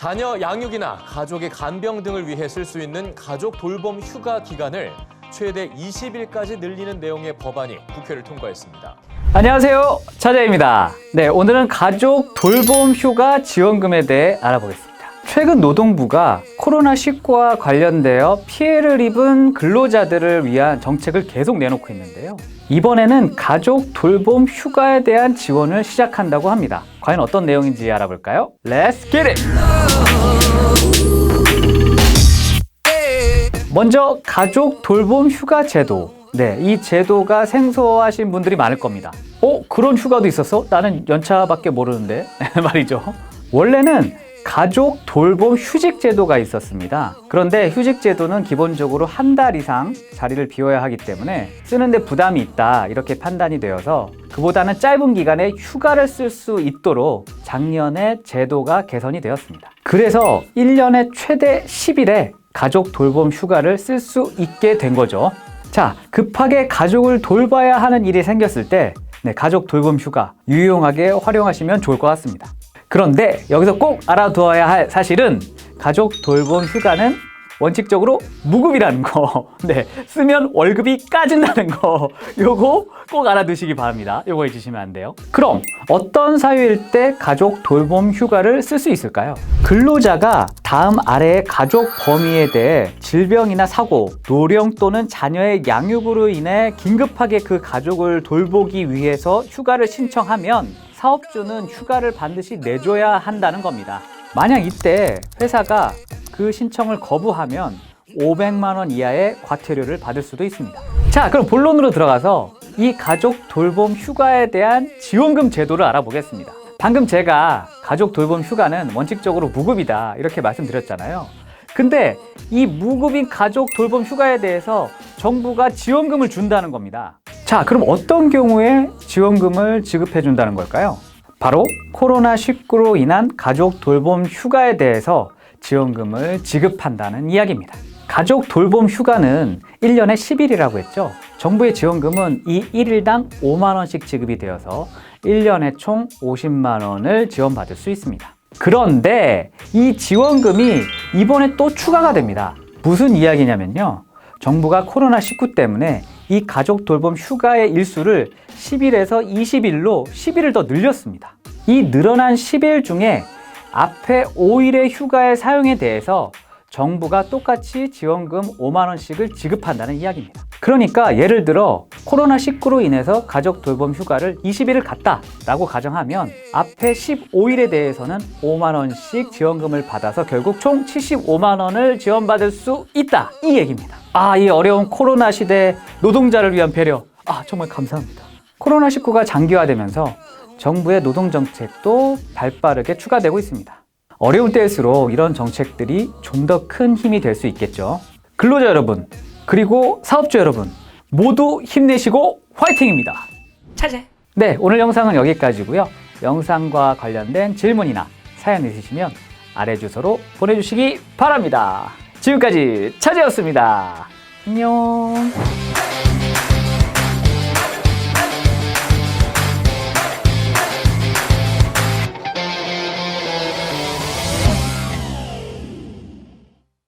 자녀 양육이나 가족의 간병 등을 위해 쓸 수 있는 가족 돌봄 휴가 기간을 최대 20일까지 늘리는 내용의 법안이 국회를 통과했습니다. 안녕하세요, 차재입니다. 네, 오늘은 가족 돌봄 휴가 지원금에 대해 알아보겠습니다. 최근 노동부가 코로나19와 관련되어 피해를 입은 근로자들을 위한 정책을 계속 내놓고 있는데요. 이번에는 가족 돌봄 휴가에 대한 지원을 시작한다고 합니다. 과연 어떤 내용인지 알아볼까요? Let's get it! 먼저 가족 돌봄 휴가 제도. 네, 이 제도가 생소하신 분들이 많을 겁니다. 그런 휴가도 있었어? 나는 연차밖에 모르는데 말이죠. 원래는 가족 돌봄 휴직 제도가 있었습니다. 그런데 휴직 제도는 기본적으로 한 달 이상 자리를 비워야 하기 때문에 쓰는데 부담이 있다, 이렇게 판단이 되어서 그보다는 짧은 기간에 휴가를 쓸 수 있도록 작년에 제도가 개선이 되었습니다. 그래서 1년에 최대 10일의 가족 돌봄 휴가를 쓸 수 있게 된 거죠. 자, 급하게 가족을 돌봐야 하는 일이 생겼을 때 가족 돌봄 휴가 유용하게 활용하시면 좋을 것 같습니다. 그런데 여기서 꼭 알아두어야 할 사실은 가족 돌봄 휴가는 원칙적으로 무급이라는 거, 쓰면 월급이 까진다는 거, 요거 꼭 알아두시기 바랍니다. 요거 해주시면 안 돼요. 그럼 어떤 사유일 때 가족 돌봄 휴가를 쓸 수 있을까요? 근로자가 다음 아래의 가족 범위에 대해 질병이나 사고, 노령 또는 자녀의 양육으로 인해 긴급하게 그 가족을 돌보기 위해서 휴가를 신청하면 사업주는 휴가를 반드시 내줘야 한다는 겁니다. 만약 이때 회사가 그 신청을 거부하면 500만 원 이하의 과태료를 받을 수도 있습니다. 자, 그럼 본론으로 들어가서 이 가족 돌봄 휴가에 대한 지원금 제도를 알아보겠습니다. 방금 제가 가족 돌봄 휴가는 원칙적으로 무급이다, 이렇게 말씀드렸잖아요. 근데 이 무급인 가족 돌봄 휴가에 대해서 정부가 지원금을 준다는 겁니다. 자, 그럼 어떤 경우에 지원금을 지급해 준다는 걸까요? 바로 코로나19로 인한 가족 돌봄 휴가에 대해서 지원금을 지급한다는 이야기입니다. 가족 돌봄 휴가는 1년에 10일이라고 했죠. 정부의 지원금은 이 1일당 5만 원씩 지급이 되어서 1년에 총 50만 원을 지원받을 수 있습니다. 그런데 이 지원금이 이번에 또 추가가 됩니다. 무슨 이야기냐면요, 정부가 코로나19 때문에 이 가족 돌봄 휴가의 일수를 10일에서 20일로 10일을 더 늘렸습니다. 이 늘어난 10일 중에 앞에 5일의 휴가의 사용에 대해서 정부가 똑같이 지원금 5만 원씩을 지급한다는 이야기입니다. 그러니까 예를 들어 코로나19로 인해서 가족 돌봄 휴가를 20일을 갔다라고 가정하면 앞에 15일에 대해서는 5만 원씩 지원금을 받아서 결국 총 75만 원을 지원받을 수 있다, 이 얘기입니다. 이 어려운 코로나 시대 노동자를 위한 배려, 정말 감사합니다. 코로나19가 장기화되면서 정부의 노동정책도 발빠르게 추가되고 있습니다. 어려울 때일수록 이런 정책들이 좀 더 큰 힘이 될 수 있겠죠. 근로자 여러분, 그리고 사업주 여러분, 모두 힘내시고 화이팅입니다. 차재! 네, 오늘 영상은 여기까지고요. 영상과 관련된 질문이나 사연 있으시면 아래 주소로 보내주시기 바랍니다. 지금까지 차재였습니다. 안녕.